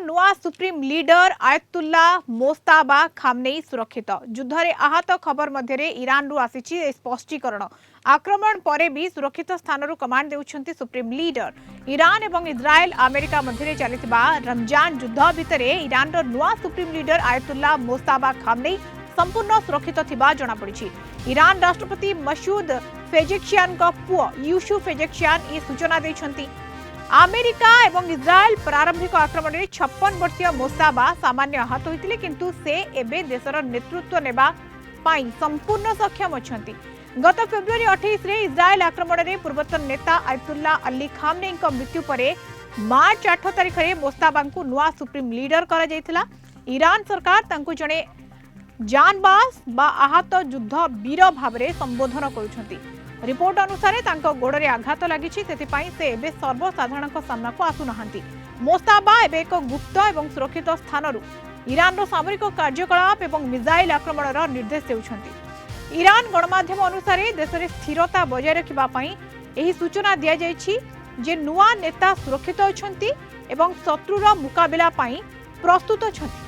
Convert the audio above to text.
नुआ supreme leader ayatollah मोस्ताबा Khamenei सुरक्षित युद्ध में आहत खबर मध्य ईरान रु आसी स्पष्टीकरण आक्रमण पर भी सुरक्षित स्थान कमांड देउछंती सुप्रीम लीडर ईरान एवं इजराइल अमेरिका मध्य चलता रमजान युद्ध भितर ईरान रो नुआ सुप्रीम लीडर आयतुल्ला मोस्ताबा खामनेई संपूर्ण सुरक्षित थिबा जणा पड़िछि। ईरान राष्ट्रपति मसूद पेजेश्कियान को पुओ यूसुफ पेजेश्कियान ये सूचना दैछंती। अमेरिका एवं इजराइल प्रारंभिक आक्रमण में 56 वर्षीय मोस्ताबा सामान्य आहत होते किंतु से एबे देशर नेतृत्व नेबा पाई संपूर्ण सक्षम अछंती। गत फेब्रुआरी 28 रे इजराइल आक्रमण में पूर्वतन नेता आयतुल्ला अली खामनेई मृत्यु पर मार्च 8 तारिख में मोस्ताबा को नुआ सुप्रीम लीडर करा जायथिला। ईरान सरकार तांको जणे जानबाज बा आहत युद्ध वीर भाव में संबोधन करुछंती। रिपोर्ट अनुसार तांको गोड़े आघात लगी से एबे सर्वसाधारण सामना को आसुना। मोस्ताबा एबे एक गुप्त एवं सुरक्षित स्थान ईरान सामरिक कार्यकलाप एवं मिसाइल आक्रमण निर्देश देउछंती। ईरान गणमाध्यम अनुसार देश में स्थिरता बजाय रखिबापई सूचना दिया जायछि जे नुआ नेता सुरक्षित अछंती एवं शत्रुर मुकाबिला पई प्रस्तुत अछंती।